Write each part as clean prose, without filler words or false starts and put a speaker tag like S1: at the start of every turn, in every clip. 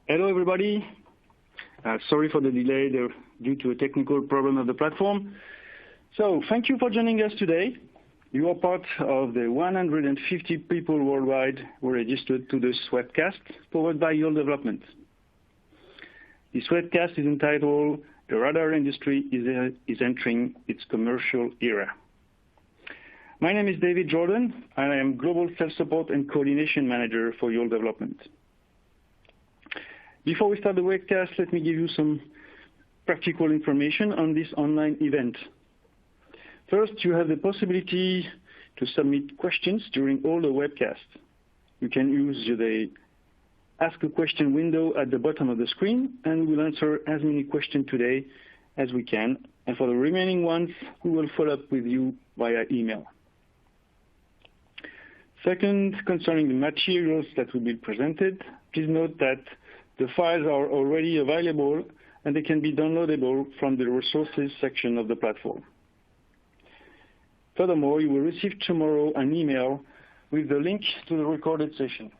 S1: Hello, everybody. Sorry for the delay due to a technical problem of the platform. So thank you for joining us today. You are part of the 150 people worldwide who registered to this webcast powered by Yole Development. This webcast is entitled "The Radar Industry is Entering its Commercial Era." My name is David Jordan, and I am Global Sales Support and Coordination Manager for Yole Development. Before we start the webcast, let me give you some practical information on this online event. First, you have the possibility to submit questions during all the webcast. You can use the Ask a Question window at the bottom of the screen, and we'll answer as many questions today as we can. And for the remaining ones, we will follow up with you via email. Second, concerning the materials that will be presented, please note that the files are already available and they can be downloadable from the resources section of the platform. Furthermore, you will receive tomorrow an email with the link to the recorded session.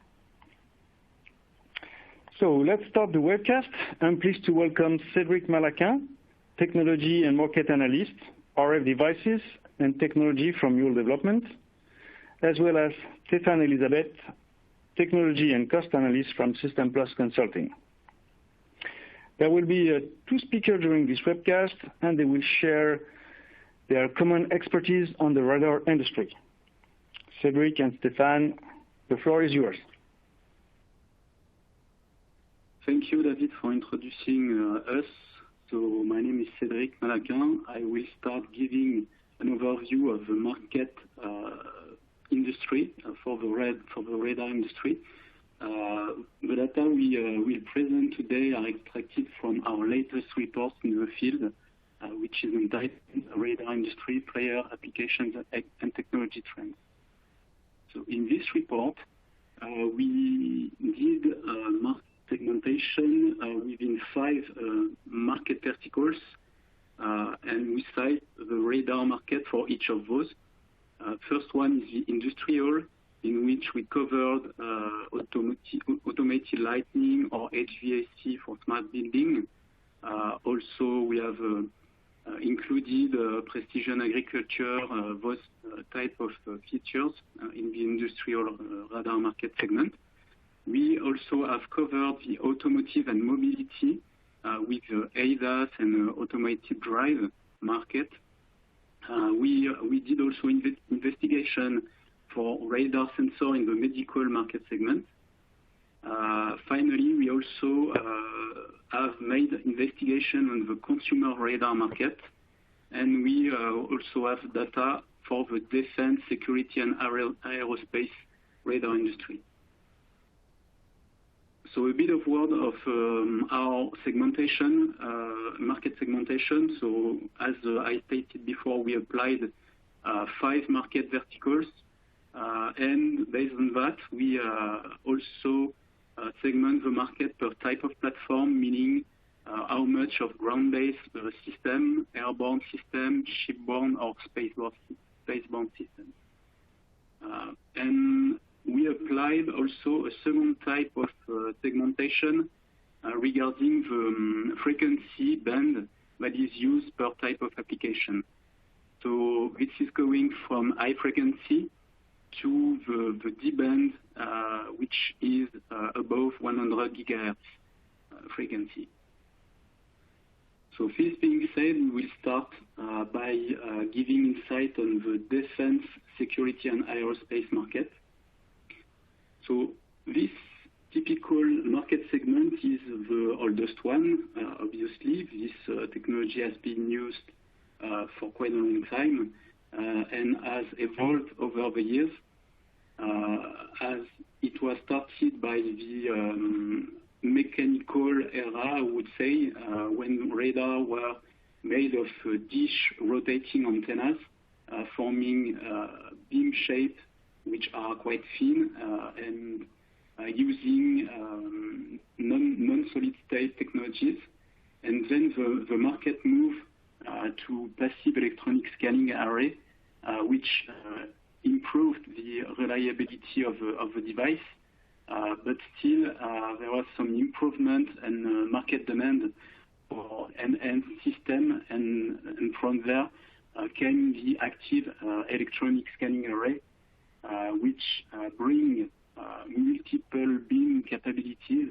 S1: So let's start the webcast. I'm pleased to welcome Cédric Malaquin, Technology and Market Analyst, RF Devices and Technology from Yole Development, as well as Stéphane Elisabeth, Technology and Cost Analyst from System Plus Consulting. There will be two speakers during this webcast, and they will share their common expertise on the radar industry. Cédric and Stéphane, the floor is yours.
S2: Thank you, David, for introducing us. So my name is Cédric Malaquin. I will start giving an overview of the market industry for the radar industry. The data we will present today are extracted from our latest report in the field, which is entitled Radar Industry Player Applications and Technology Trends. So in this report, we did market segmentation within 5 market verticals, and we cite the radar market for each of those. First one is the industrial, in which we covered automated lighting or HVAC for smart building. Also, we have included precision agriculture, those type of features in the industrial radar market segment. We also have covered the automotive and mobility with ADAS and automated drive market. We did also investigation for radar sensor in the medical market segment. Finally, we also have made investigation on the consumer radar market, and we also have data for the defense, security, and aerospace radar industry. So a bit of word of our segmentation, market segmentation. So as I stated before, we applied 5 market verticals, and based on that, we also segment the market per type of platform, meaning how much of ground-based system, airborne system, shipborne, or spaceborne system. And we applied also a second type of segmentation regarding the frequency band that is used per type of application. So this is going from high frequency to the D band, which is above 100 gigahertz frequency. So this being said, we will start by giving insight on the defense, security, and aerospace market. So this typical market segment is the oldest one. Obviously, this technology has been used for quite a long time and has evolved over the years. As it was started by the mechanical era, I would say, when radar were made of dish rotating antennas forming beam shape, which are quite thin and using non-solid state technologies. And then the market moved to passive electronic scanning array, which improved the reliability of the device but still there was some improvement and market demand for enhanced system, and from there came the active electronic scanning array, which bring multiple beam capabilities,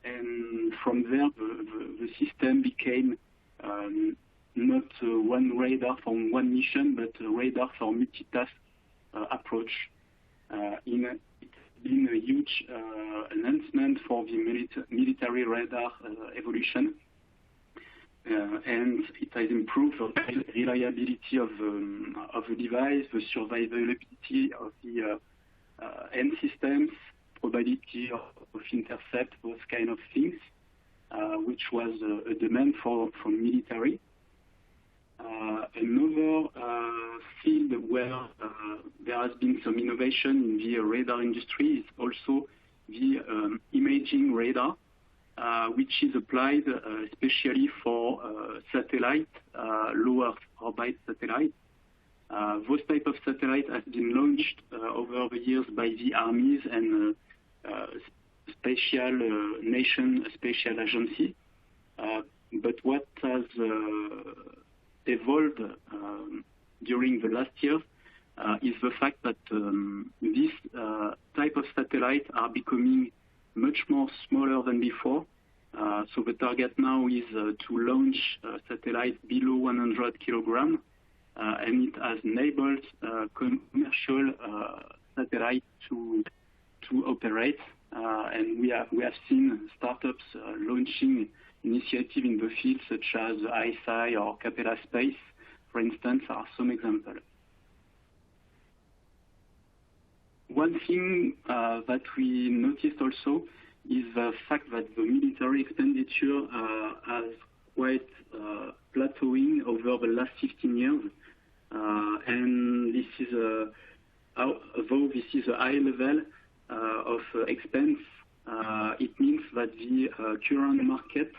S2: and from there the system became not one radar for one mission, but a radar for multitask approach. It's been a huge enhancement for the military radar evolution, and it has improved the reliability of the device, the survivability of the end systems, probability of intercept, those kind of things, which was a demand from military. Another field where there has been some innovation in the radar industry is also the imaging radar, which is applied especially for satellite, low Earth orbit satellite. Those type of satellite has been launched over the years by the armies and special special agency. But what has evolved during the last years is the fact that this type of satellite are becoming much more smaller than before. So the target now is to launch satellite below 100 kilograms, and it has enabled commercial satellite to operate. And we have seen startups launching initiative in the field, such as ISI or Capella Space, for instance, are some examples. One thing that we noticed also is the fact that the military expenditure has quite plateauing over the last 15 years. And this is, although this is a high level of expense, it means that the current market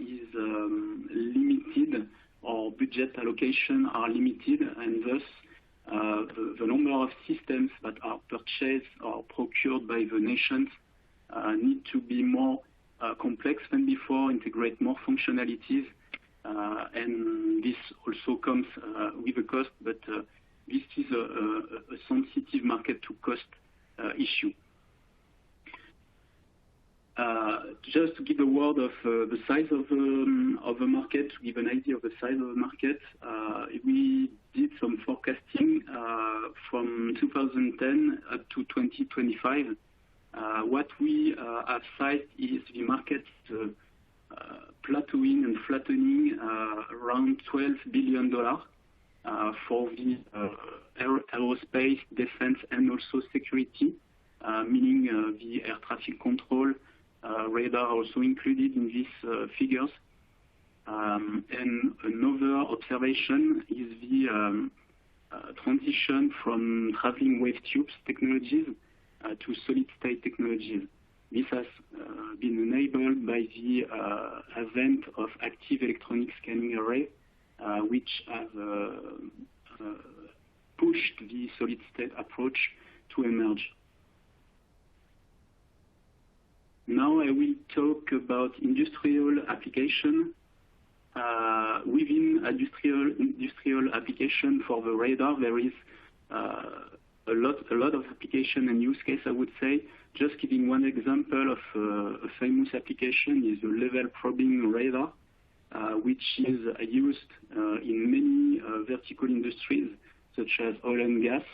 S2: is limited, or budget allocation are limited, and thus the number of systems that are purchased or procured by the nations need to be more complex than before, integrate more functionalities, and this also comes with a cost, but this is a sensitive market to cost issue. Just to give a word of the size of the market, to give an idea of the size of the market, we did some forecasting from 2010 up to 2025. What we have sized is the market plateauing and flattening around $12 billion for the aerospace, defense, and also security, meaning the air traffic control, radar also included in these figures. And another observation is the transition from traveling wave tubes technologies to solid-state technologies. This has been enabled by the advent of active electronic scanning array, which have pushed the solid-state approach to emerge. Now I will talk about industrial application. Within industrial application for the radar, there is a lot of application and use case, I would say. Just giving one example of a famous application is the level probing radar, which is used in many vertical industries, such as oil and gas,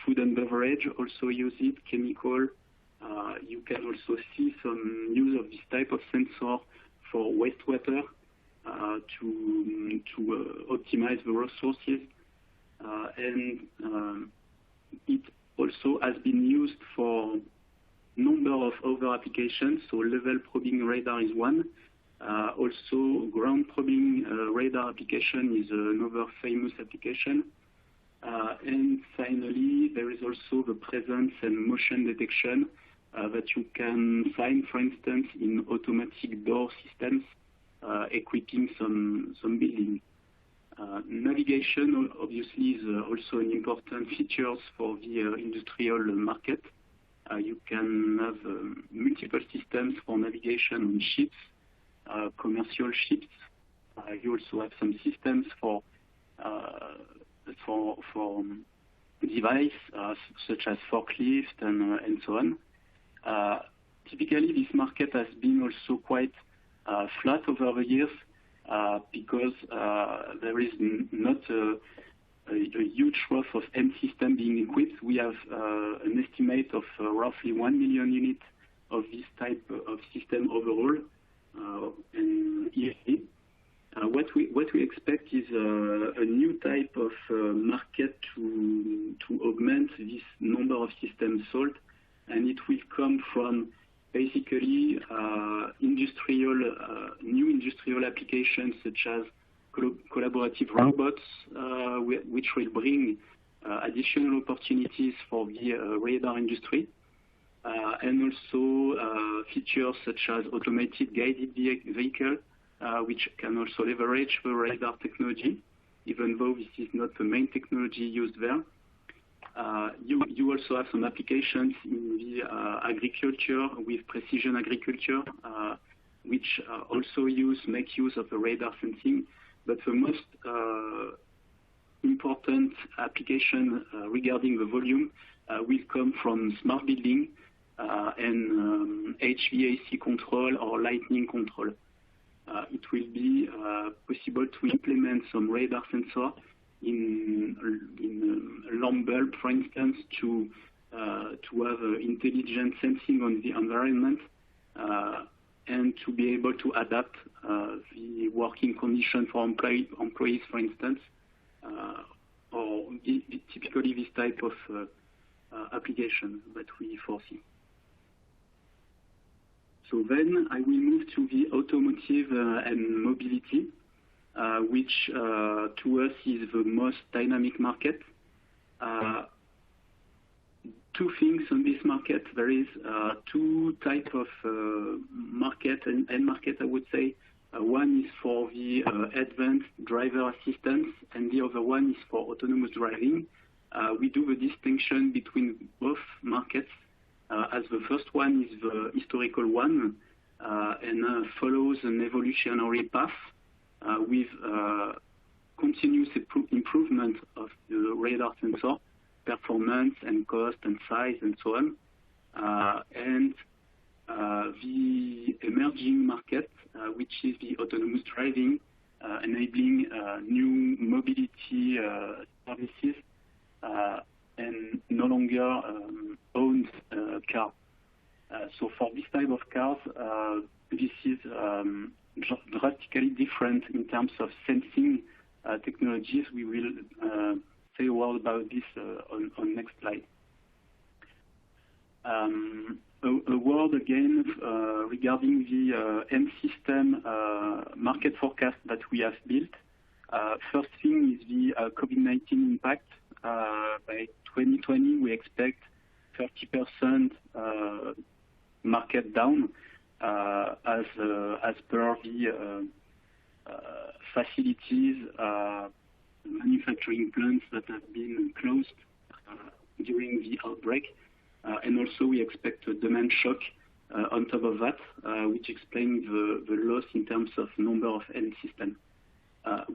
S2: food and beverage also use it, chemical. You can also see some use of this type of sensor for wastewater to optimize the resources, and it also has been used for number of other applications. So level probing radar is one. Also ground probing radar application is another famous application. And finally, there is also the presence and motion detection that you can find, for instance, in automatic door systems equipping some building. Navigation obviously is also an important feature for the industrial market. You can have multiple systems for navigation on ships, commercial ships. You also have some systems for device such as forklift and so on. Typically, this market has been also quite flat over the years because there is not a huge growth of end system being equipped. We have an estimate of roughly 1 million units of this type of system overall yearly. What we expect is a new type of market to augment this number of systems sold, and it will come from basically new industrial applications such as collaborative robots, which will bring additional opportunities for the radar industry, and also features such as automated guided vehicle, which can also leverage the radar technology, even though this is not the main technology used there. You also have some applications in the agriculture with precision agriculture, which also make use of the radar sensing. But the most important application regarding the volume will come from smart building and HVAC control or lighting control. It will be possible to implement some radar sensor in a lamp bulb, for instance, to have intelligent sensing on the environment and to be able to adapt the working condition for employees, for instance, or typically this type of application that we foresee. So then I will move to the automotive and mobility, which to us is the most dynamic market. Two things on this market. There is two types of market and end market, I would say. One is for the advanced driver assistance, and the other one is for autonomous driving. We do the distinction between both markets, as the first one is the historical one and follows an evolutionary path with continuous improvement of the radar sensor performance and cost and size and so on. And the emerging market, which is the autonomous driving, enabling new mobility services and no longer owned car. So for this type of cars, this is drastically different in terms of sensing technologies. We will say a word about this on next slide. A word again regarding the end system market forecast that we have built. First thing is the COVID-19 impact. By 2020, we expect 30% market down as per the facilities, manufacturing plants that have been closed during the outbreak. And also we expect a demand shock on top of that, which explains the loss in terms of number of end systems.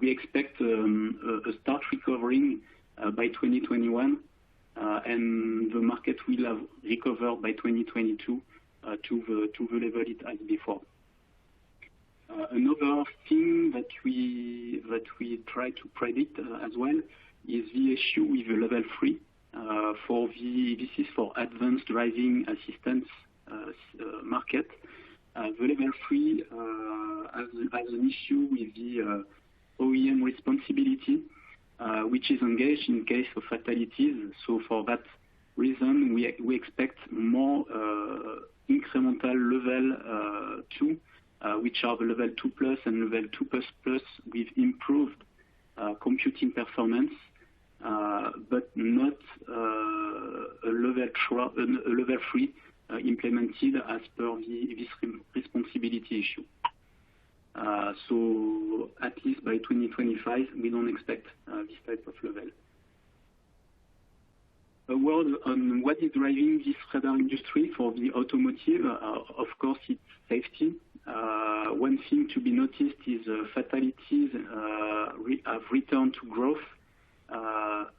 S2: We expect a start recovering by 2021, and the market will have recovered by 2022 to the level it had before. Another thing that we try to predict as well is the issue with the level 3. This is for advanced driving assistance market. The level 3 has an issue with the OEM responsibility, which is engaged in case of fatalities. So for that reason, we expect more incremental level 2, which are the level 2+ and level 2++ with improved computing performance, but not a level 3 implemented as per this responsibility issue. So at least by 2025, we don't expect this type of level. A word on what is driving this radar industry for the automotive. Of course, it's safety. One thing to be noticed is fatalities have returned to growth.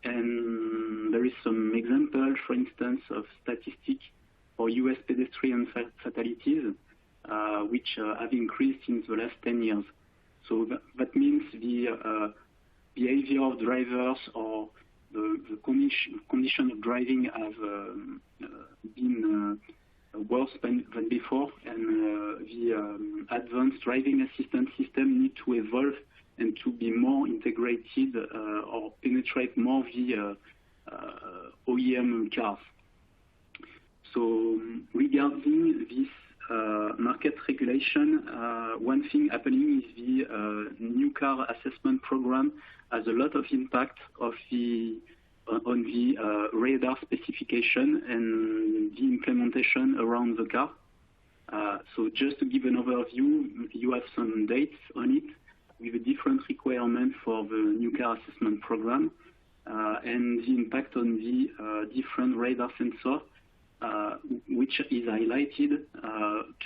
S2: And there is some example, for instance, of statistics for US pedestrian fatalities, which have increased in the last 10 years. So that means the behavior of drivers or the condition of driving have been worse than before, and the advanced driving assistance system need to evolve and to be more integrated or penetrate more the OEM cars. So regarding this market regulation, one thing happening is the new car assessment program has a lot of impact on the radar specification and the implementation around the car. So just to give an overview, you have some dates on it with a different requirement for the new car assessment program and the impact on the different radar sensor, which is highlighted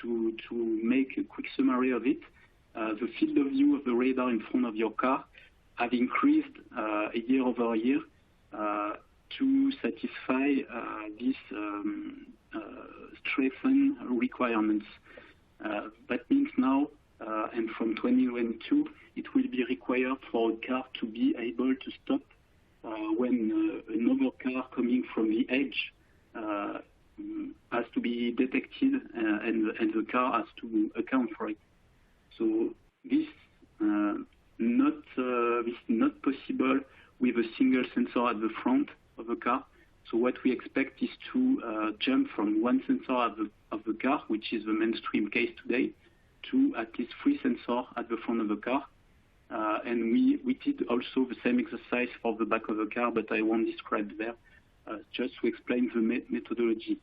S2: to make a quick summary of it. The field of view of the radar in front of your car have increased year over year to satisfy these strengthened requirements. That means now, and from 2022, it will be required for a car to be able to stop when another car coming from the edge has to be detected, and the car has to account for it. So this not possible with a single sensor at the front of the car. So what we expect is to jump from one sensor of the car, which is the mainstream case today, to at least 3 sensors at the front of the car. And we did also the same exercise for the back of the car, but I won't describe there, just to explain the methodology.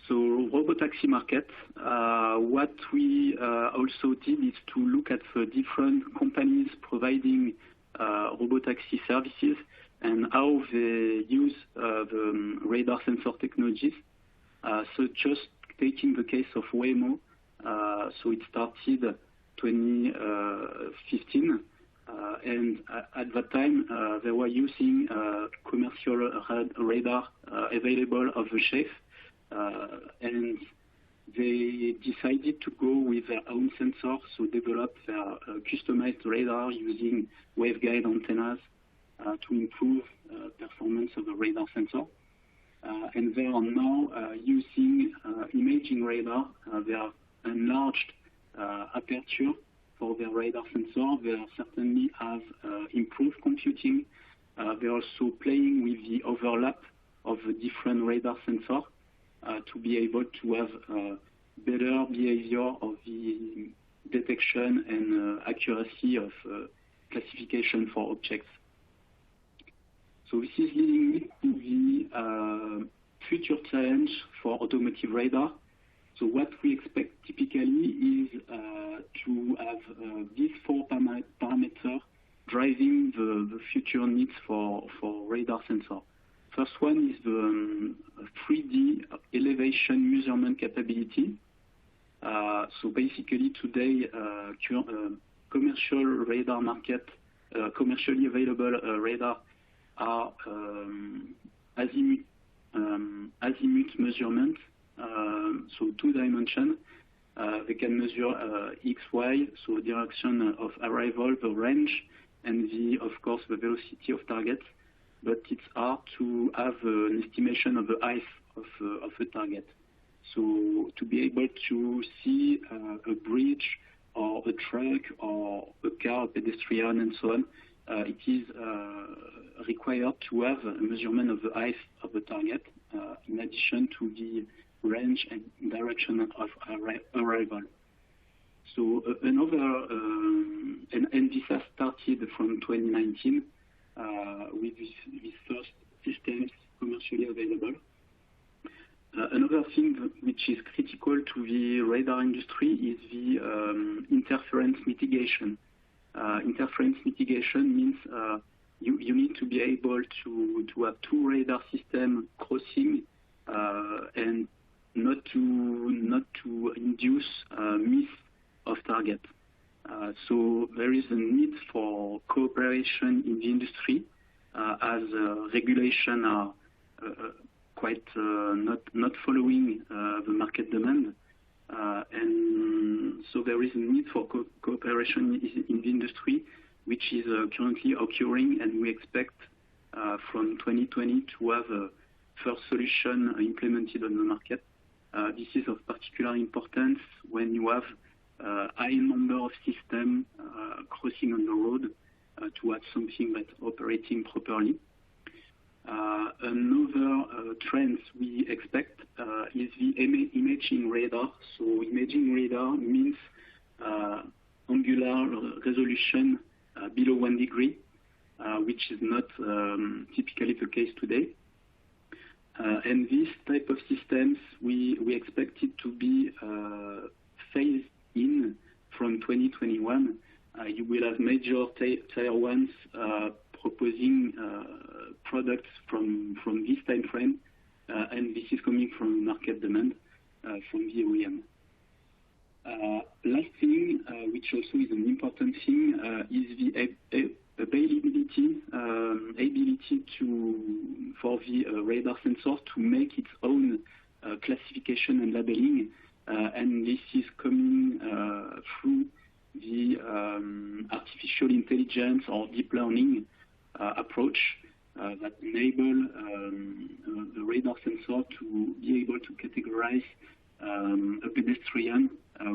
S2: So robotaxi market, what we also did is to look at the different companies providing robotaxi services and how they use the radar sensor technologies. So just taking the case of Waymo, so it started 2015, and at that time they were using commercial radar available off the shelf. And they decided to go with their own sensor, so develop their customized radar using waveguide antennas to improve performance of the radar sensor. And they are now using imaging radar. They have enlarged aperture for their radar sensor. They certainly have improved computing. They're also playing with the overlap of the different radar sensors to be able to have better behavior of the detection and accuracy of classification for objects. So this is leading me to the future challenge for automotive radar. So what we expect typically is to have these 4 parameters driving the future needs for radar sensor. First one is the 3D elevation measurement capability. So basically today, commercial radar market, commercially available radar are azimut measurement, so 2 dimension. They can measure X, Y, so direction of arrival, the range, and of course the velocity of target. But it's hard to have an estimation of the height of the target. So to be able to see a bridge or a truck or a car, a pedestrian, and so on, it is required to have a measurement of the height of the target in addition to the range and direction of arrival. So another, and this has started from 2019 with these first systems commercially available. Another thing which is critical to the radar industry is the interference mitigation. Interference mitigation means you need to be able to have two radar systems crossing and not to induce miss of target. So there is a need for cooperation in the industry as regulation are quite not following the market demand. And so there is a need for cooperation in the industry, which is currently occurring, and we expect from 2020 to have a first solution implemented on the market. This is of particular importance when you have a high number of systems crossing on the road to have something that's operating properly. Another trend we expect is the imaging radar. So imaging radar means angular resolution below 1 degree, which is not typically the case today. And this type of systems, we expect it to be phased in from 2021. You will have major tier ones proposing products from this time frame, and this is coming from market demand from the OEM. Last thing, which also is an important thing, is the availability, ability for the radar sensor to make its own classification and labeling, and this is coming through the artificial intelligence or deep learning approach that enable the radar sensor to be able to categorize a pedestrian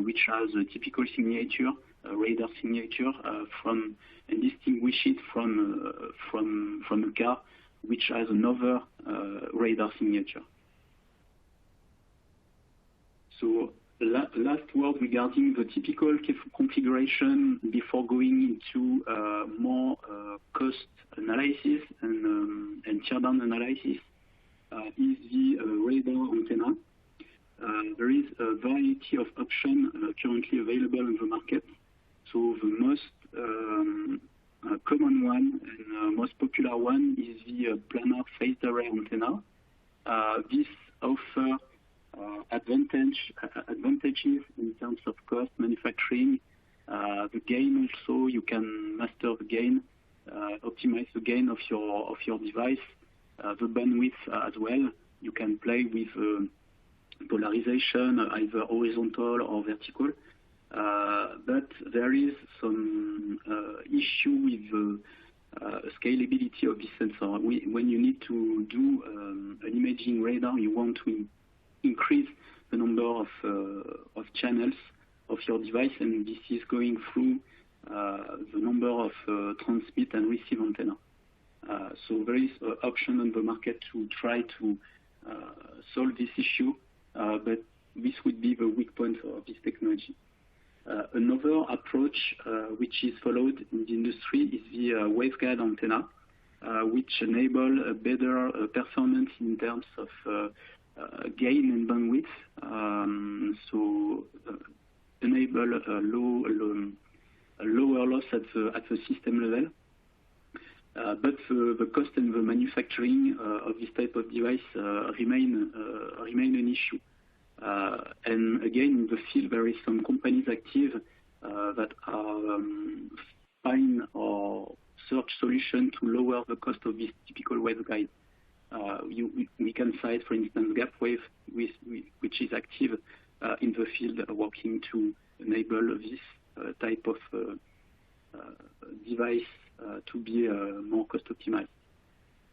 S2: which has a typical signature, a radar signature, and distinguish it from a car which has another radar signature. So last word regarding the typical configuration before going into more cost analysis and teardown analysis is the radar antenna. There is a variety of options currently available on the market. So the most common one and most popular one is the planar phased array antenna. This offers advantages in terms of cost, manufacturing, the gain also. You can master the gain, optimize the gain of your device, the bandwidth as well. You can play with polarization, either horizontal or vertical. But there is some issue with the scalability of this sensor. When you need to do an imaging radar, you want to increase the number of channels of your device, and this is going through the number of transmit and receive antenna. So there is an option on the market to try to solve this issue, but this would be the weak point of this technology. Another approach which is followed in the industry is the waveguide antenna, which enable a better performance in terms of gain and bandwidth. So enable a lower loss at the system level. But the cost and the manufacturing of this type of device remain an issue. And again, in the field, there is some companies active that are find or search solution to lower the cost of this typical waveguide. We can cite, for instance, Gapwave, which is active in the field, working to enable this type of device to be more cost optimized.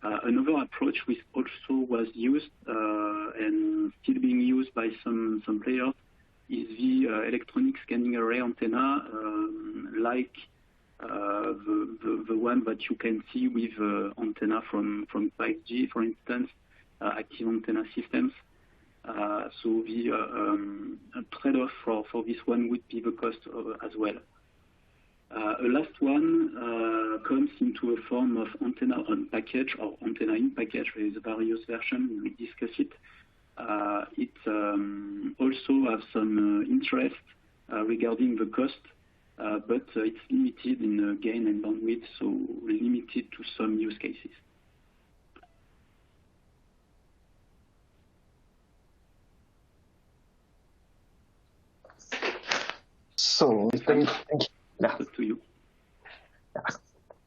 S2: Another approach which also was used and still being used by some players is the electronic scanning array antenna, like the one that you can see with antenna from 5G, for instance, active antenna systems. So the trade-off for this one would be the cost as well. A last one comes into a form of antenna on package or antenna in package. There is various versions. We discuss it. It also has some interest regarding the cost. but it's limited in gain and bandwidth, so limited to some use cases.
S3: So thank you. Yeah.
S2: To you.
S3: Yeah.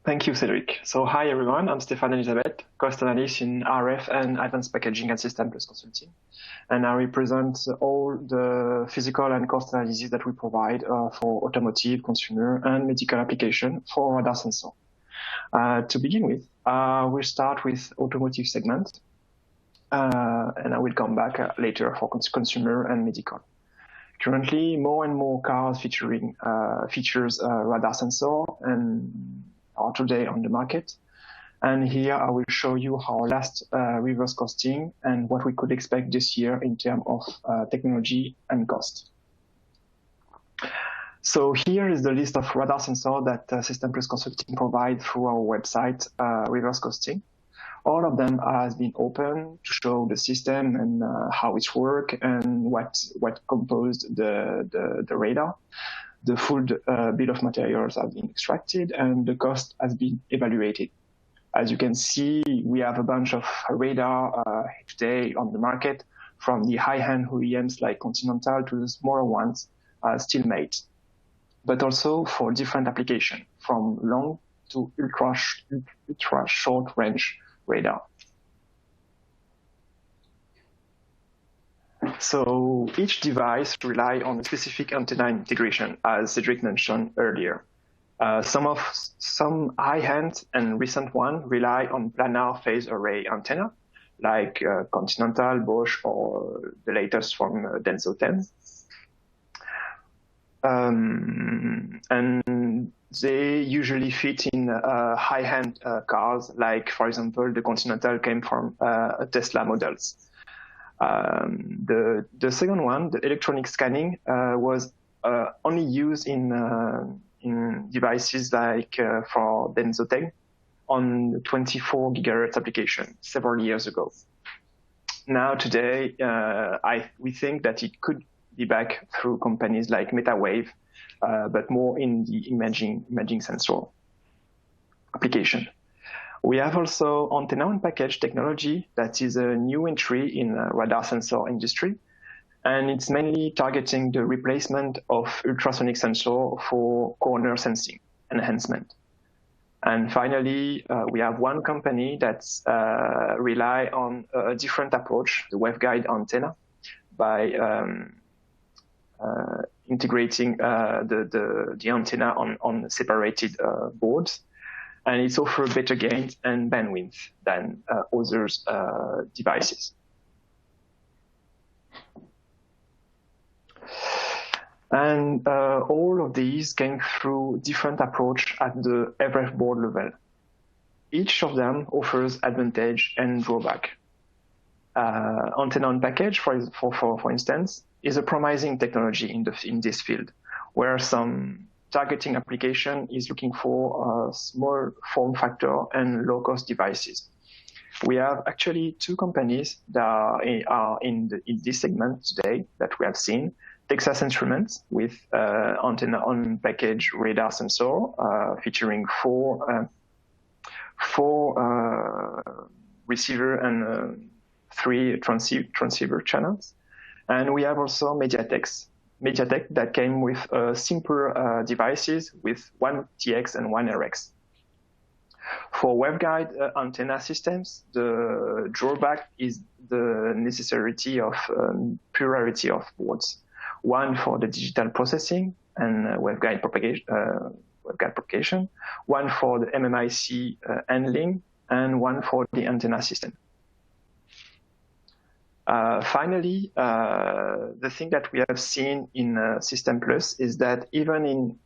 S3: Thank you, Cedric. So hi, everyone. I'm Stéphane Elisabeth, cost analyst in RF and advanced packaging at System Plus Consulting. And I represent all the physical and cost analysis that we provide for automotive, consumer, and medical application for radar sensor. To begin with, we'll start with automotive segment, and I will come back later for consumer and medical. Currently, more and more cars features radar sensor and are today on the market. And here I will show you our last reverse costing and what we could expect this year in terms of technology and cost. So here is the list of radar sensor that System Plus Consulting provide through our website, reverse costing. All of them has been open to show the system and how it works and what composed the radar. The full bill of materials have been extracted and the cost has been evaluated. As you can see, we have a bunch of radar today on the market, from the high-end OEMs like Continental to the smaller ones, still made, but also for different applications, from long to ultra short range radar. So each device relies on a specific antenna integration, as Cedric mentioned earlier. Some high-end and recent ones rely on planar phase array antenna, like Continental, Bosch, or the latest from Denso 10. And they usually fit in high-end cars, like, for example, the Continental came from Tesla models. The second one, the electronic scanning, was only used in devices like for Denso 10 on 24 gigahertz application several years ago. Now today, we think that it could be back through companies like MetaWave, but more in the imaging sensor application. We have also antenna-on-package technology that is a new entry in radar sensor industry, and it's mainly targeting the replacement of ultrasonic sensor for corner sensing enhancement. And finally, we have one company that rely on a different approach, the waveguide antenna, by integrating the antenna on separated boards. And it's offer better gains and bandwidth than others devices. And all of these came through different approach at the RF board level. Each of them offers advantage and drawback. Antenna on package, for instance, is a promising technology in this field, where some targeting application is looking for a small form factor and low-cost devices. We have actually two companies that are in this segment today that we have seen. Texas Instruments with antenna-on-package radar sensor featuring four receiver and 3 transceiver channels. And we have also MediaTek that came with simpler devices with 1 TX and 1 RX. For waveguide antenna systems, the drawback is the necessity of plurality of boards. One for the digital processing and waveguide propagation, one for the MMIC handling, and one for the antenna system. Finally, the thing that we have seen in System Plus is that even in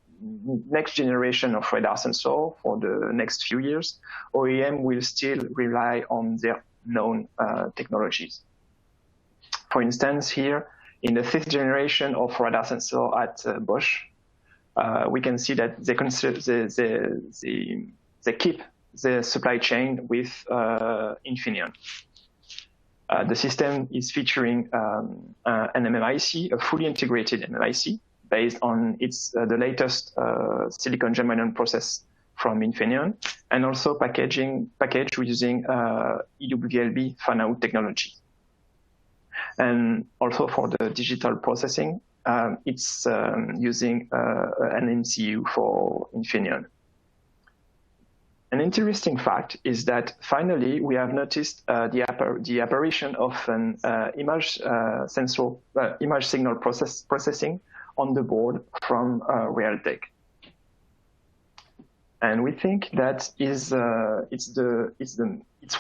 S3: next generation of radar sensor for the next few years, OEM will still rely on their known technologies. For instance, here in the 5th generation of radar sensor at Bosch, we can see that they keep the supply chain with Infineon. The system is featuring an MMIC, a fully integrated MMIC based on the latest silicon germanium process from Infineon, and also packaged using EWLB fan-out technology. And also for the digital processing, it's using an MCU for Infineon. An interesting fact is that finally we have noticed the apparition of an image signal processing on the board from Realtek. And we think that it's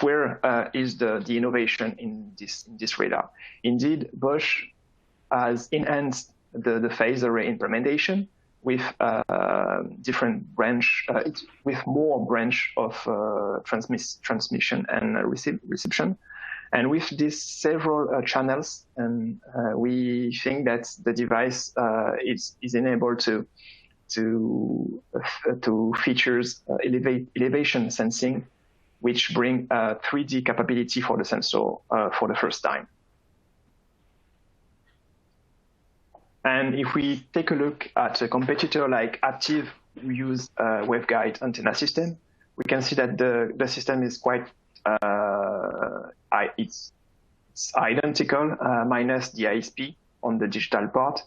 S3: where is the innovation in this radar. Indeed, Bosch has enhanced the phase array implementation with different with more branch of transmission and reception, and with these several channels, and we think that the device is enabled to features elevation sensing, which bring 3D capability for the sensor for the first time. And if we take a look at a competitor like Aptiv, who use waveguide antenna system, we can see that the system is quite it's identical minus the ISP on the digital part,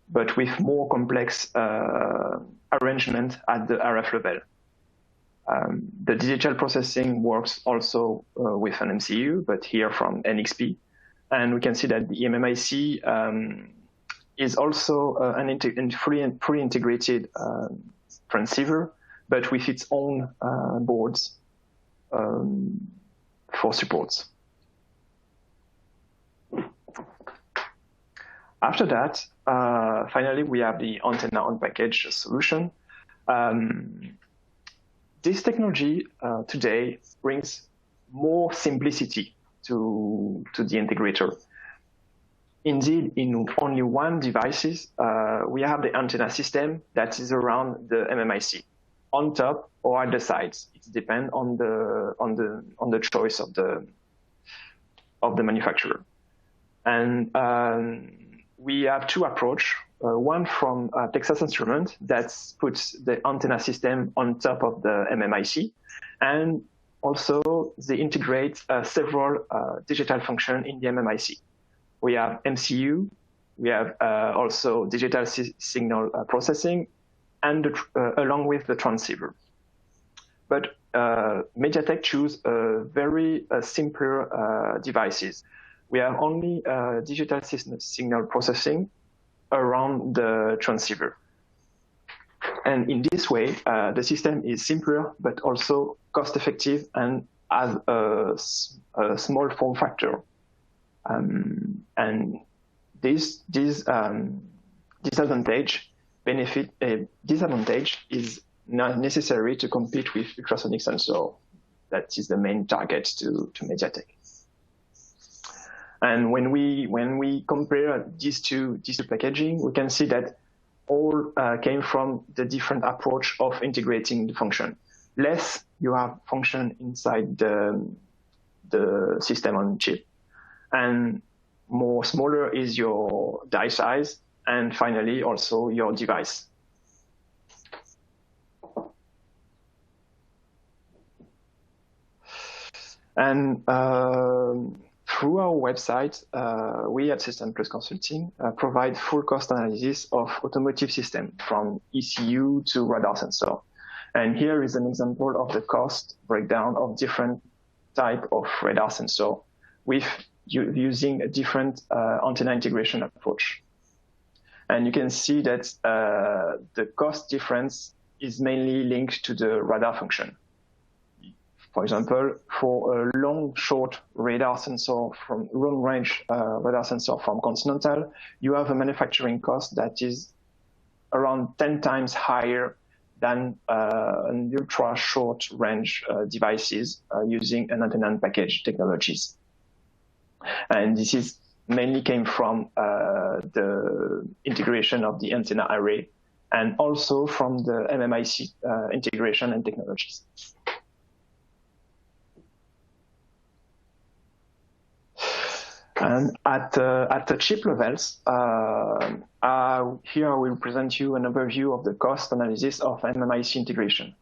S3: but with more complex arrangement at the RF level. The digital processing works also with an MCU, but here from NXP. And we can see that the eMMIC is also an fully integrated transceiver, but with its own boards for supports. After that, finally, we have the antenna on package solution. This technology today brings more simplicity to the integrator. Indeed, in only one devices, we have the antenna system that is around the eMMIC, on top or at the sides. It depends on the choice of the manufacturer. And we have two approaches. One from Texas Instruments that puts the antenna system on top of the eMMIC, and also they integrate several digital functions in the eMMIC. We have MCU, we have also digital signal processing, and along with the transceiver. But MediaTek choose very simpler devices. We have only digital signal processing around the transceiver. And in this way, the system is simpler, but also cost-effective and has a small form factor. And this disadvantage is not necessary to compete with ultrasonic sensor. That is the main target to MediaTek. And when we compare these two packaging, we can see that all came from the different approach of integrating the function. Less you have function inside the system on chip, and more smaller is your die size, and finally also your device. And through our website, we at System Plus Consulting provide full cost analysis of automotive system from ECU to radar sensor. And here is an example of the cost breakdown of different type of radar sensor with using a different antenna integration approach. And you can see that the cost difference is mainly linked to the radar function. For example, for a long-short radar sensor from long-range radar sensor from Continental, you have a manufacturing cost that is around 10 times higher than an ultra-short range devices using an antenna and package technologies. And this is mainly came from the integration of the antenna array and also from the eMMIC integration and technologies. And at the chip levels, Here I will present you an overview of the cost analysis of MMIC integration.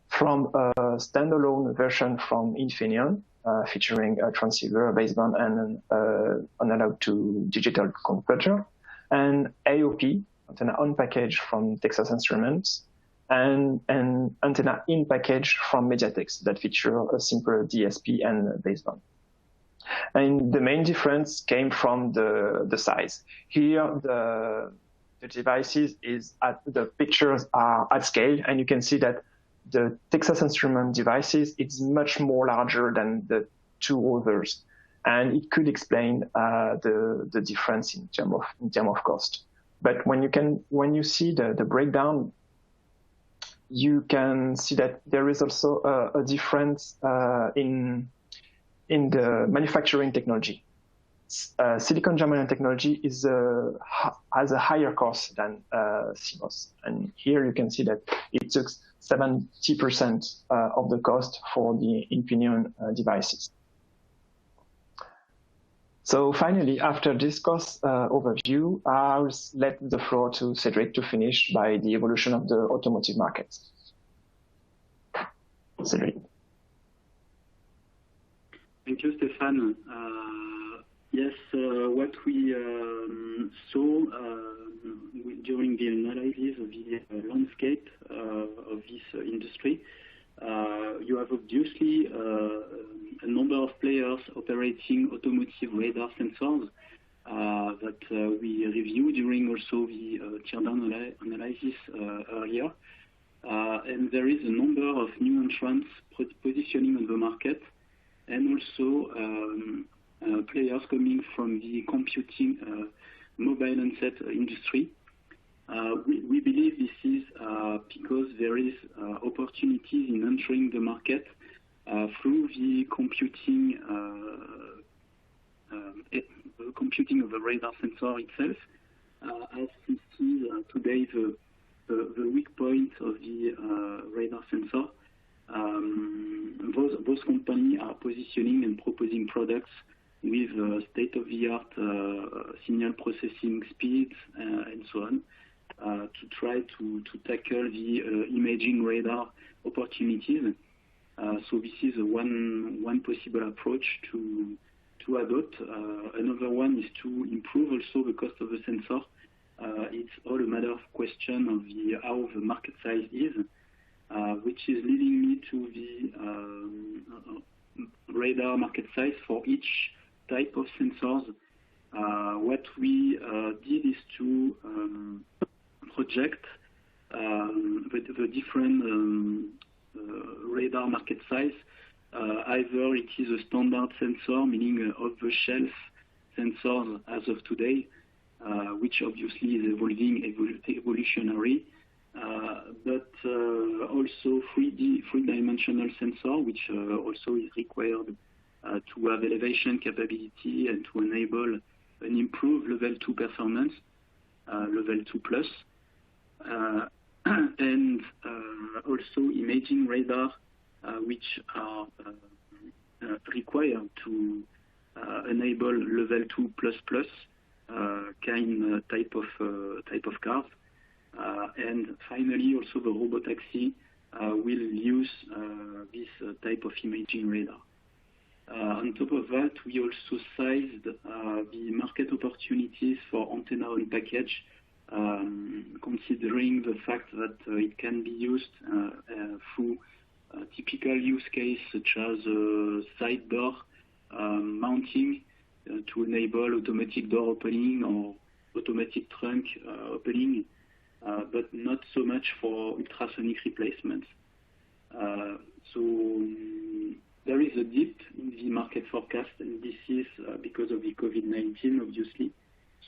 S3: From a standalone version from Infineon, featuring a transceiver, a baseband, and an analog to digital converter, and AOP, antenna on package from Texas Instruments, and an antenna in package from MediaTek that feature a simple DSP and baseband. And the main difference came from the size. Here, the devices the pictures are at scale, and you can see that the Texas Instruments devices is much more larger than the two others, and it could explain the difference in terms of cost. But when you see the breakdown, you can see that there is also a difference in the manufacturing technology. Silicon germanium technology has a higher cost than CMOS, and here you can see that it took 70% of the cost for the Infineon devices. So finally, after this cost overview, I'll let the floor to Cedric to finish by the evolution of the automotive market. Cedric.
S2: Thank you, Stéphane. Yes, what we saw during the analysis of the landscape of this industry, you have obviously a number of players operating automotive radar sensors that we reviewed during also the teardown analysis earlier. And there is a number of new entrants positioning on the market, and also players coming from the computing mobile handset industry. We believe this is because there is opportunities in entering the market through the computing of the radar sensor itself. As we see today, the weak point of the radar sensor, those companies are positioning and proposing products with state-of-the-art signal processing speeds and so on, to try to tackle the imaging radar opportunities. So this is one possible approach to adopt. Another one is to improve also the cost of the sensor. It's all a matter of question of how the market size is, which is leading me to the radar market size for each type of sensors. What we did is to project the different radar market size. Either it is a standard sensor, meaning off-the-shelf sensors as of today, which obviously is evolutionary, but also three-dimensional sensor, which also is required to have elevation capability and to enable an improved level 2 performance, level 2 plus, and also imaging radar, which are required to enable level 2 plus plus type of cars. And finally, also the robotaxi will use this type of imaging radar. On top of that, we also sized the market opportunities for antenna on package, considering the fact that it can be used through a typical use case such as side door mounting to enable automatic door opening or automatic trunk opening, but not so much for ultrasonic replacements. So there is a dip in the market forecast, and this is because of the COVID-19, obviously.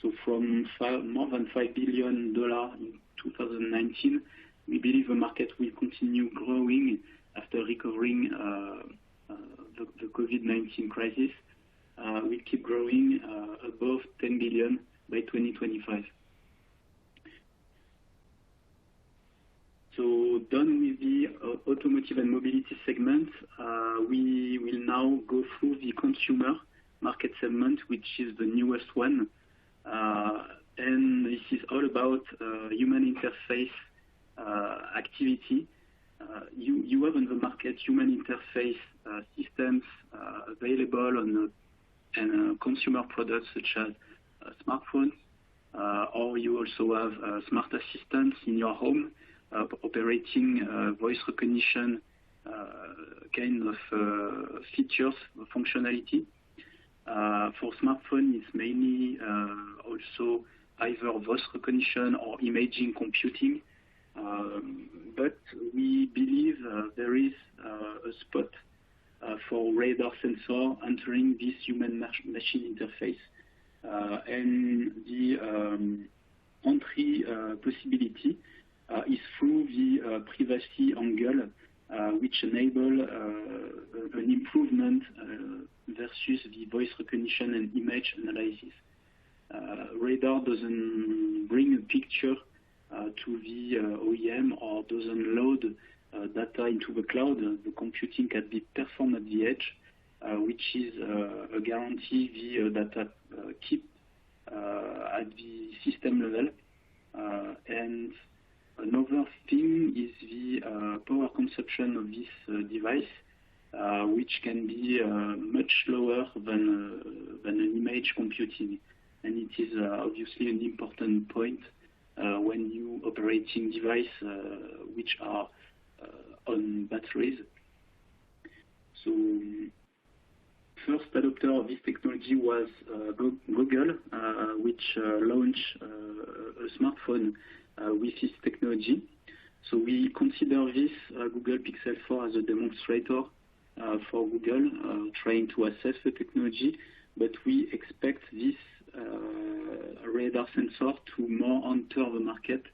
S2: So from more than $5 billion in 2019, we believe the market will continue growing after recovering the COVID-19 crisis. Will keep growing above $10 billion by 2025. So done with the automotive and mobility segment, we will now go through the consumer market segment, which is the newest one. and this is all about human interface activity. You have on the market human interface systems available on consumer products such as smartphones, or you also have smart assistants in your home operating voice recognition kind of features, functionality. For smartphone, it's mainly also either voice recognition or imaging computing. But we believe there is a spot for radar sensor entering this human-machine interface. And the entry possibility is through the privacy angle, which enable an improvement versus the voice recognition and image analysis. Radar doesn't bring a picture to the OEM or doesn't load data into the cloud. The computing can be performed at the edge, which is a guarantee the data keep at the system level. And another thing is the power consumption of this device, which can be much lower than an image computing. And it is obviously an important point when you operating device which are on batteries. So first adopter of this technology was Google, which launched a smartphone with this technology. So we consider this Google Pixel 4 as a demonstrator for Google, trying to assess the technology, but we expect this radar sensor to more enter the market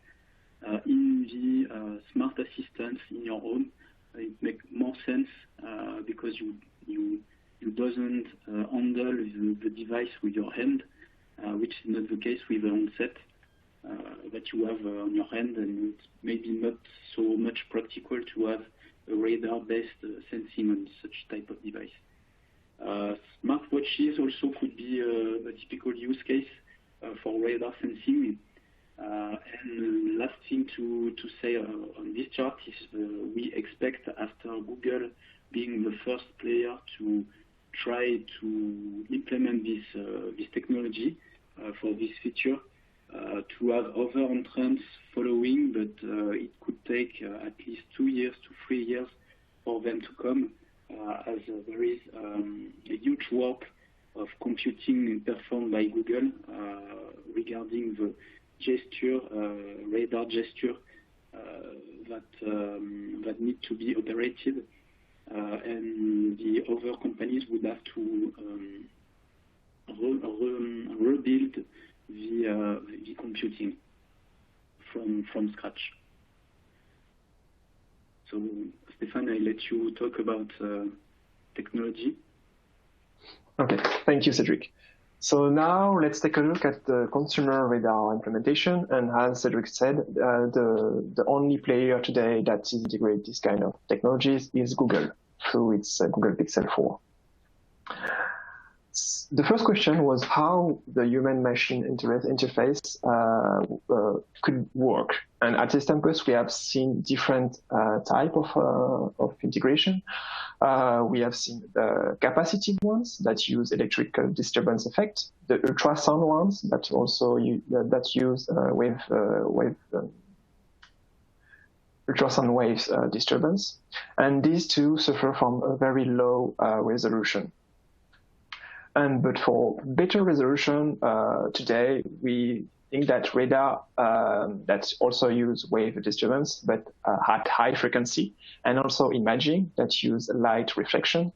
S2: in the smart assistants in your home. It makes more sense because you doesn't handle the device with your hand, which is not the case with the handset that you have on your hand, and it's maybe not so much practical to have a radar-based sensing on such type of device. Smartwatches also could be a typical use case for radar sensing. And last thing to say on this chart is we expect after Google being the first player to try to implement this technology for this feature, to have other entrants following, but it could take at least 2 years to 3 years for them to come, as there is a huge work of computing performed by Google regarding the gesture, radar gesture that need to be operated, and the other companies would have to rebuild the computing from scratch. So, Stéphane, I let you talk about technology.
S3: Okay, thank you, Cedric. So now let's take a look at the consumer radar implementation. And as Cedric said, the only player today that integrates this kind of technologies is Google through its Google Pixel 4. The first question was how the human-machine interface could work. And at Systempus, we have seen different type of integration. We have seen the capacitive ones that use electrical disturbance effect, the ultrasound ones that also use ultrasound waves disturbance, and these two suffer from a very low resolution. But for better resolution, today we think that radar that also use wave disturbance, but at high frequency, and also imaging that use light reflection,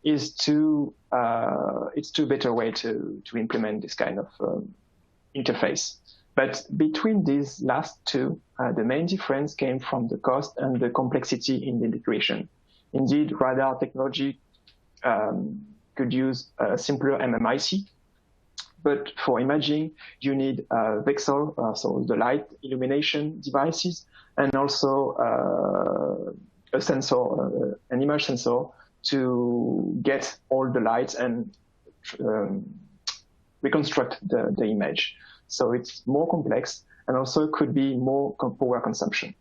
S3: is it's two better way to implement this kind of interface. But between these last two, the main difference came from the cost and the complexity in the integration. Indeed, radar technology could use a simpler MMIC, but for imaging, you need VCSEL, so the light illumination devices, and also a sensor, an image sensor, to get all the lights and reconstruct the image. So it's more complex and also could be more power consumption.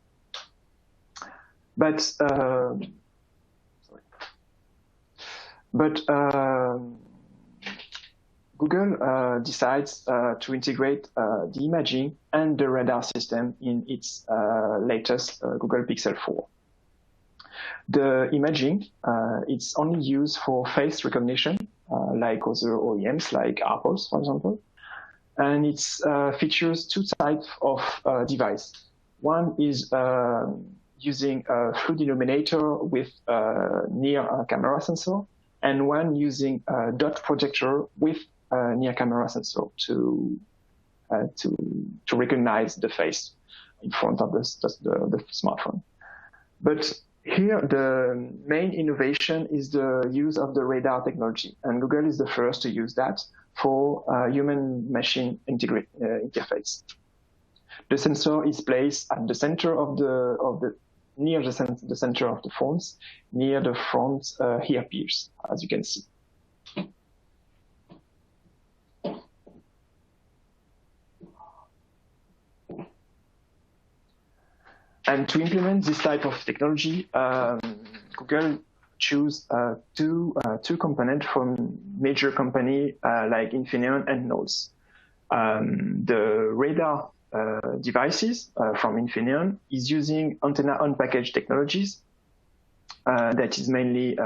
S3: But Google decides to integrate the imaging and the radar system in its latest Google Pixel 4. The imaging, it's only used for face recognition, like other OEMs, like Apple's, for example. And it features two types of device. One is using a fluid illuminator with near camera sensor, and one using a dot projector with near camera sensor to recognize the face in front of the smartphone. But here, the main innovation is the use of the radar technology, and Google is the first to use that for human-machine interface. The sensor is placed at the center of near the center of the phones, near the front earpiece, as you can see. And to implement this type of technology, Google choose two components from major companies like Infineon and Knowles. The radar devices from Infineon is using antenna on package technologies. That is mainly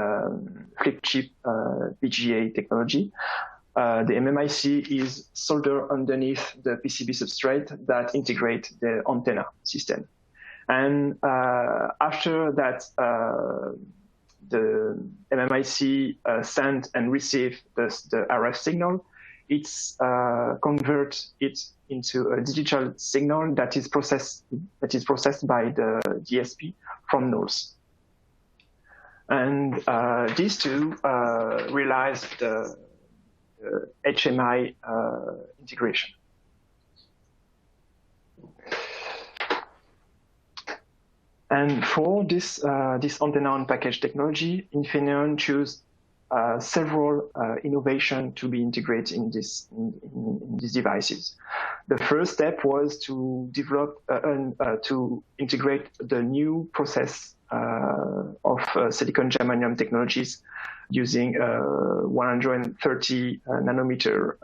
S3: flip chip BGA technology. The MMIC is soldered underneath the PCB substrate that integrate the antenna system. And after that, the MMIC send and receive the RF signal, it's convert it into a digital signal that is processed by the DSP from Knowles. And these two realize the HMI integration. And for this antenna on package technology, Infineon chose several innovations to be integrated in these devices. The first step was to develop to integrate the new process of silicon germanium technologies using 130 nanometer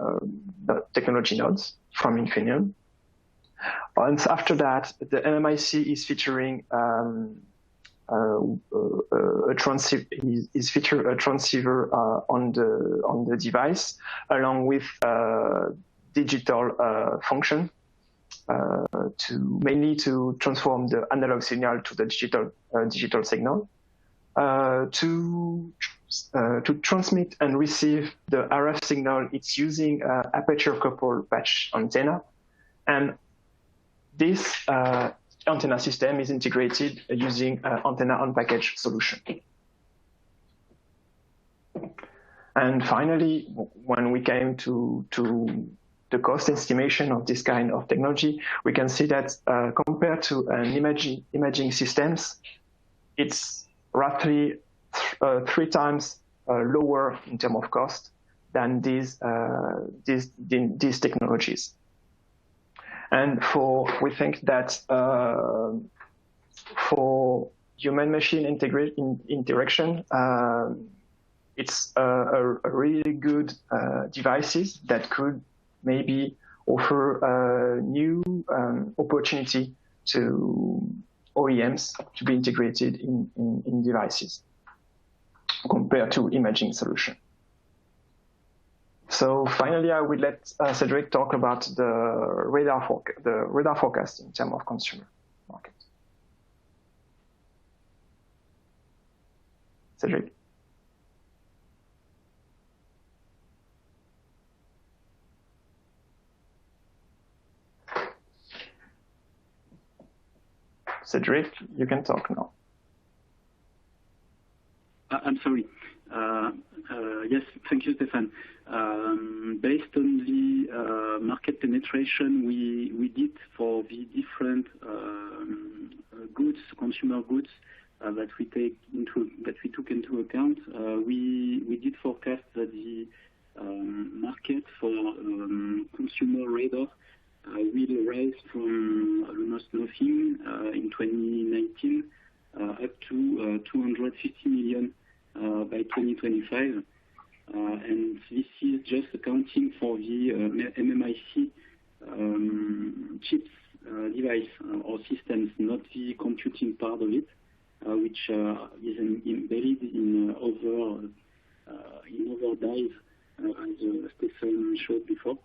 S3: technology nodes from Infineon. And after that, the MMIC is featuring a transceiver on the device, along with digital function mainly to transform the analog signal to the digital signal, to transmit and receive the RF signal. It's using aperture coupled patch antenna, and this antenna system is integrated using antenna on package solution. And finally, when we came to the cost estimation of this kind of technology, we can see that compared to an imaging systems, it's roughly 3 times lower in terms of cost than these technologies. And we think that for human-machine interaction, it's a really good devices that could maybe offer a new opportunity to OEMs to be integrated in devices compared to imaging solution. So finally, I will let Cedric talk about the radar forecast in terms of consumer market. Cedric. Cedric, you can talk now.
S2: I'm sorry. Yes, thank you, Stéphane. Based on the market penetration we did for the different goods, consumer goods that we took into account, we did forecast that the market for consumer radar will rise from almost nothing in 2019 up to 250 million by 2025. And this is just accounting for the MMIC chips device or systems, not the computing part of it, which is embedded in other dies, as Stefan showed before.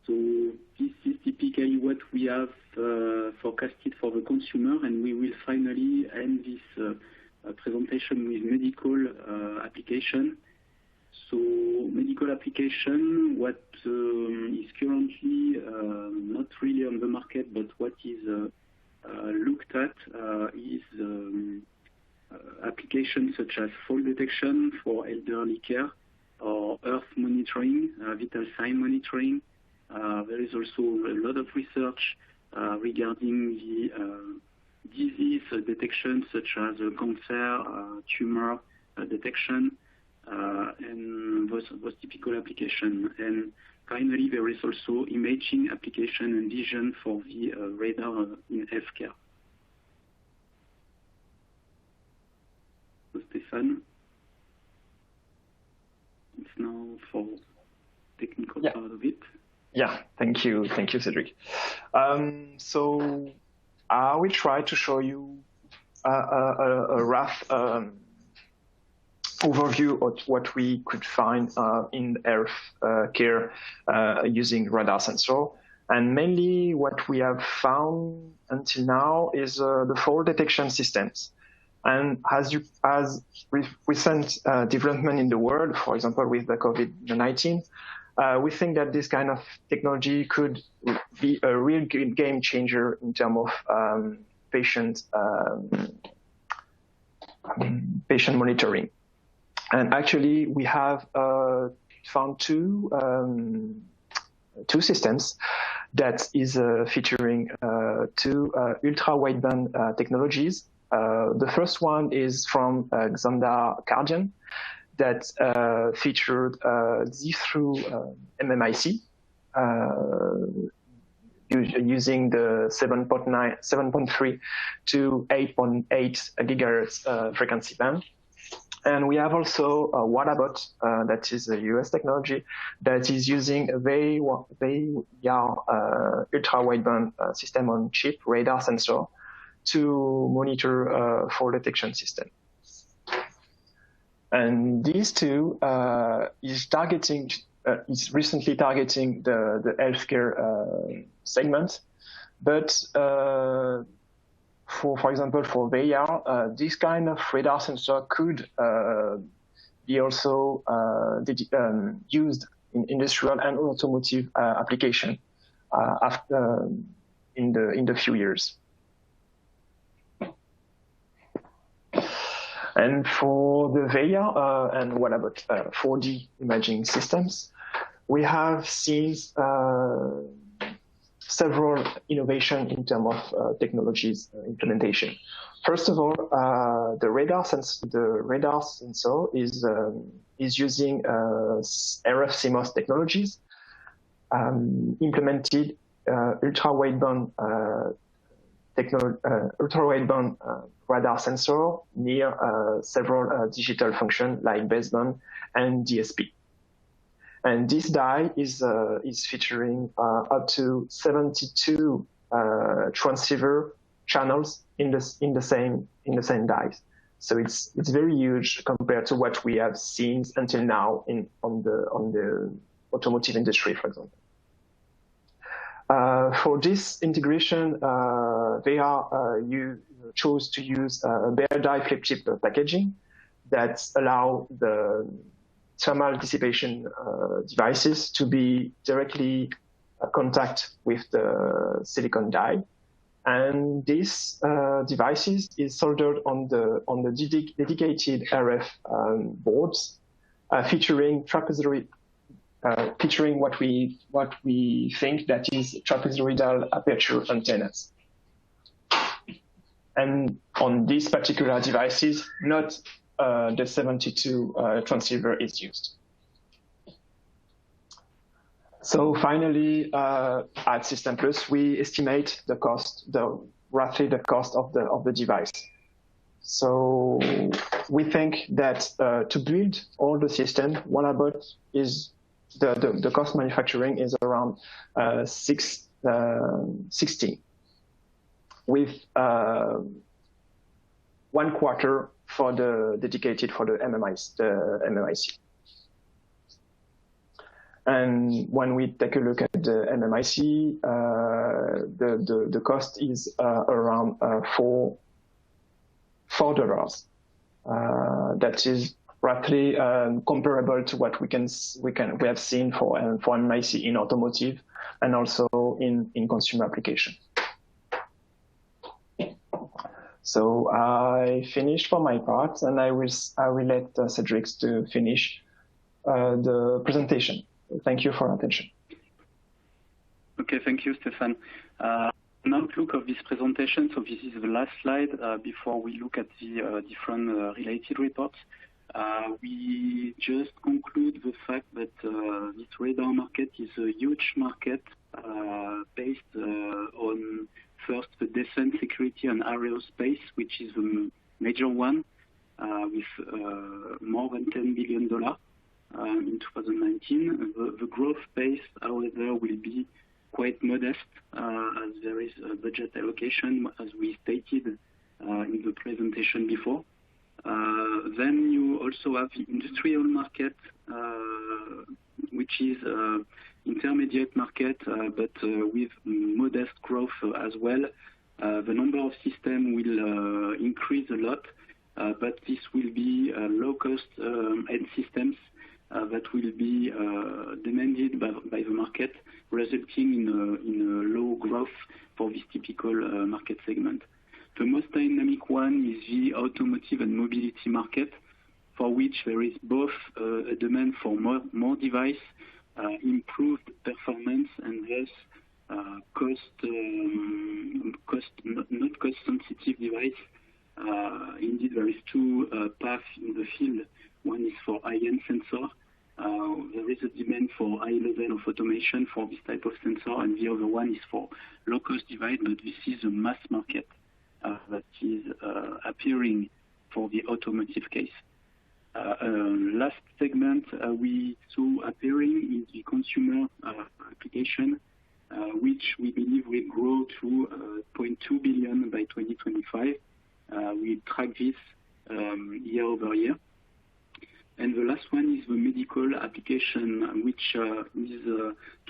S2: So this is typically what we have forecasted for the consumer, and we will finally end this presentation with medical application. So medical application, what is currently not really on the market, but what is looked at is applications such as fall detection for elderly care or earth monitoring, vital sign monitoring. There is also a lot of research regarding the disease detection such as cancer, tumor detection, and those typical applications. And finally, there is also imaging application and vision for the radar in healthcare. So Stefan, it's now for technical part of it.
S3: Yeah, thank you, Cedric. So I will try to show you a rough overview of what we could find in health care using radar sensor. And mainly what we have found until now is the fall detection systems. And as with recent development in the world, for example, with the COVID-19, we think that this kind of technology could be a real game changer in terms of patient monitoring. And actually, we have found two systems that is featuring two ultra-wideband technologies. The first one is from Xandar Cardian that featured see-through MMIC using the 7.3 to 8.8 gigahertz frequency band. And we have also a WADABOT, that is a US technology, that is using a very ultra-wideband system on chip radar sensor to monitor fall detection system. And these two is recently targeting the healthcare segment, but for example, for VAR, this kind of radar sensor could be also used in industrial and automotive application in the few years. And for the VAR and what about 4D imaging systems, we have seen several innovation in terms of technologies implementation. First of all, the radar sensor is using RF CMOS technologies, implemented ultra-wideband radar sensor near several digital functions like baseband and DSP. And this die is featuring up to 72 transceiver channels in the same dies. So it's very huge compared to what we have seen until now on the automotive industry, for example. For this integration, you chose to use bare die flip chip packaging that allow the thermal dissipation devices to be directly contact with the silicon die, and these devices is soldered on the dedicated RF boards, featuring what we think that is trapezoidal aperture antennas. And on these particular devices, not the 72 transceiver is used. So finally, at System Plus, we estimate the cost, roughly the cost of the device. So we think that to build all the system, Wonderbot is the cost manufacturing is around 60, with 1/4 for the dedicated for the MMIC. And when we take a look at the MMIC, the cost is around $4. That is roughly comparable to what we have seen for MMIC in automotive and also in consumer application. So I finished for my part, and I will let Cedric to finish the presentation. Thank you for your attention.
S2: Okay, thank you, Stéphane. An outlook of this presentation. So this is the last slide before we look at the different related reports. We just conclude the fact that this radar market is a huge market based on first the defense, security, and aerospace, which is the major one, with more than $10 billion in 2019. The growth pace, however, will be quite modest as there is a budget allocation, as we stated in the presentation before. Then you also have the industrial market, which is intermediate market, but with modest growth as well. The number of systems will increase a lot, but this will be low-cost end systems that will be demanded by the market, resulting in a low growth for this typical market segment. The most dynamic one is the automotive and mobility market, for which there is both a demand for more device, improved performance, and thus not cost-sensitive device. Indeed, there is two paths in the field. One is for high-end sensor. There is a demand for high level of automation for this type of sensor, and the other one is for low-cost device, but this is a mass market that is appearing for the automotive case. Last segment we saw appearing in the consumer application, which we believe will grow to $0.2 billion by 2025. We track this year over year. And the last one is the medical application, which is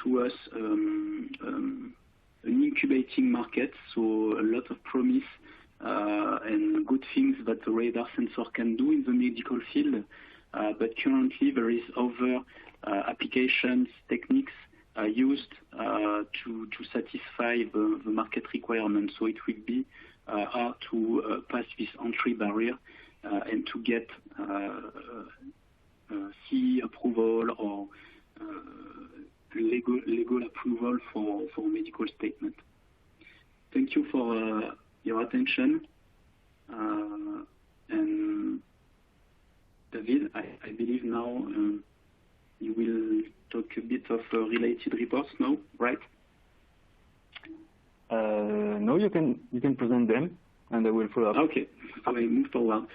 S2: to us an incubating market, so a lot of promise and good things that the radar sensor can do in the medical field. But currently there is other applications, techniques used to satisfy the market requirements. So it will be hard to pass this entry barrier and to get CE approval or legal approval for medical statement. Thank you for your attention. And David, I believe now you will talk a bit of related reports now, right?
S1: No, you can present them, and I will follow up.
S2: Okay, so I move forward.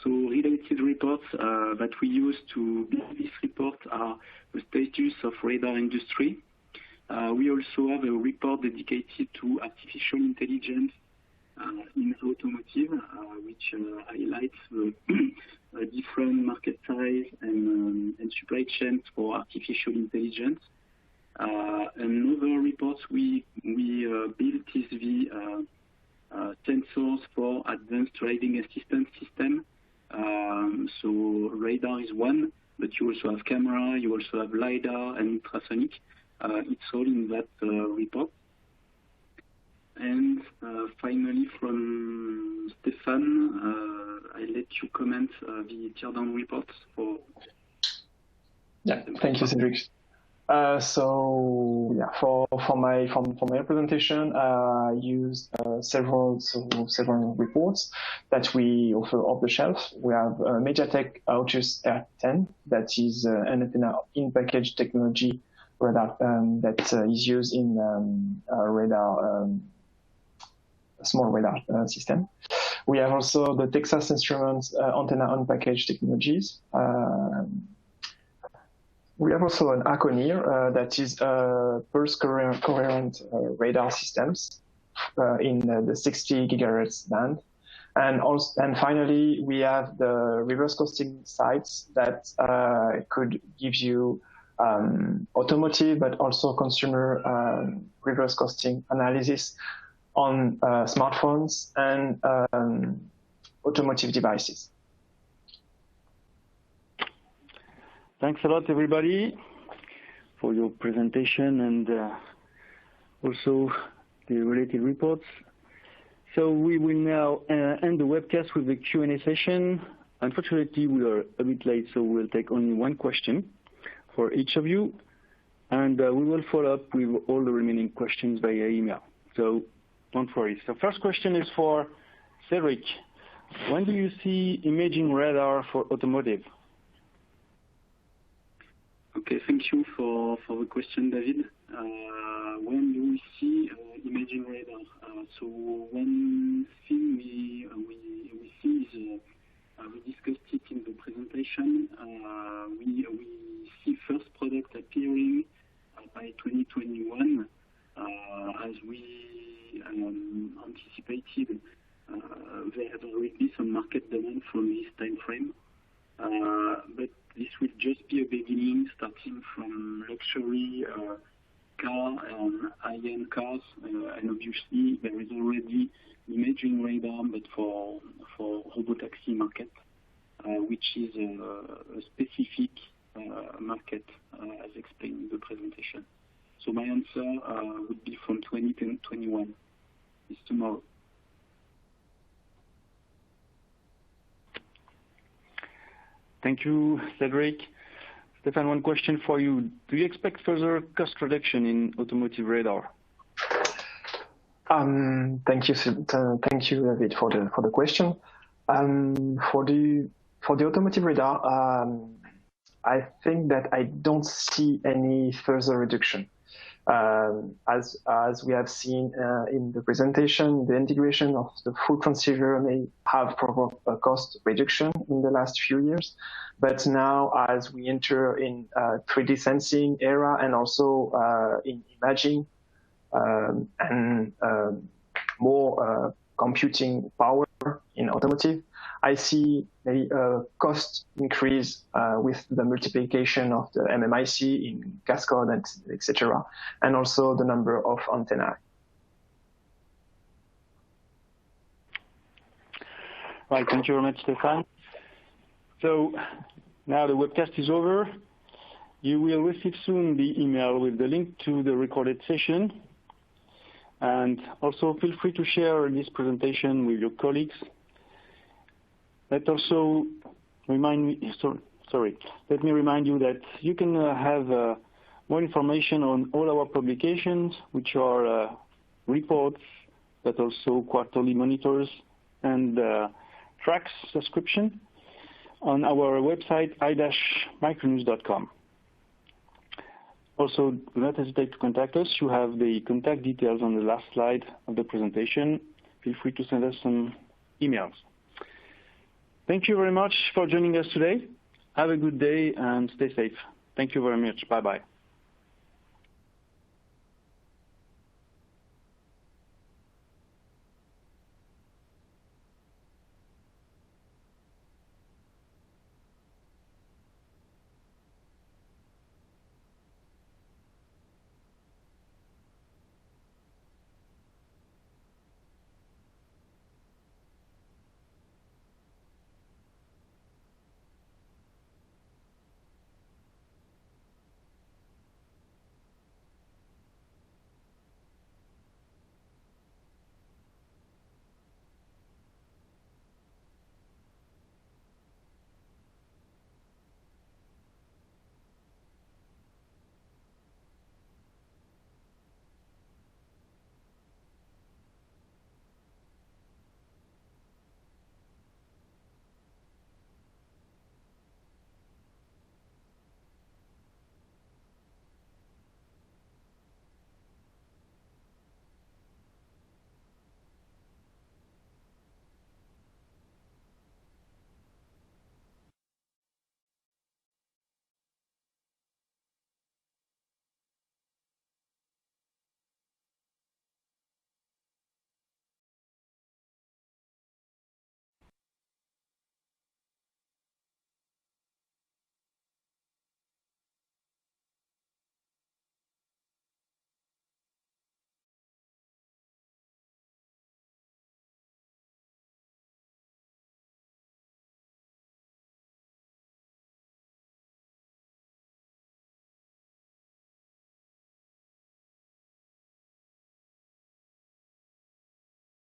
S2: So related reports that we use to build this report are the status of radar industry. We also have a report dedicated to artificial intelligence in automotive, which highlights the different market size and supply chains for artificial intelligence. Another report we built is the sensors for advanced driving assistance system. So radar is one, but you also have camera, you also have LiDAR and ultrasonic. It's all in that report. And finally, from Stéphane, I let you comment the teardown reports for.
S3: Yeah, thank you, Cedric. So yeah, for my presentation, I used several reports that we offer off the shelf. We have MediaTek Aorus R10, that is an antenna in-package technology radar that is used in radar, small radar system. We have also the Texas Instruments antenna on package technologies. We have also an Aconir that is pulse coherent radar systems in the 60 gigahertz band. And finally, we have the reverse costing sites that could give you automotive, but also consumer reverse costing analysis on smartphones and automotive devices.
S1: Thanks a lot, everybody, for your presentation and also the related reports. So we will now end the webcast with the Q&A session. Unfortunately, we are a bit late, so we'll take only one question for each of you. And we will follow up with all the remaining questions via email. So don't worry. So first question is for Cedric. When do you see imaging radar for automotive?
S2: Okay, thank you for the question, David. When do we see imaging radar? So one thing we see is, we discussed it in the presentation, we see first product appearing by 2021, as we anticipated. There will be some market demand from this time frame, but this will just be a beginning, starting from luxury car and high-end cars, and obviously there is already imaging radar, but for robotaxi market, which is a specific market, as explained in the presentation. So my answer would be from 2021. It's tomorrow.
S1: Thank you, Cedric. Stefan, one question for you. Do you expect further cost reduction in automotive radar?
S3: Thank you, David, for the question. For the automotive radar, I think that I don't see any further reduction. As we have seen in the presentation, the integration of the full transceiver may have provoked a cost reduction in the last few years. But now, as we enter in 3D sensing era and also in imaging and more computing power in automotive, I see maybe a cost increase with the multiplication of the MMIC in cascode, and etc., and also the number of antennae.
S1: Right, thank you very much, Stefan. So now the webcast is over. You will receive soon the email with the link to the recorded session. And also feel free to share this presentation with your colleagues. Let me remind you that you can have more information on all our publications, which are reports, but also quarterly monitors and tracks subscription on our website, i-micronews.com. Also, do not hesitate to contact us. You have the contact details on the last slide of the presentation. Feel free to send us some emails. Thank you very much for joining us today. Have a good day and stay safe. Thank you very much. Bye-bye.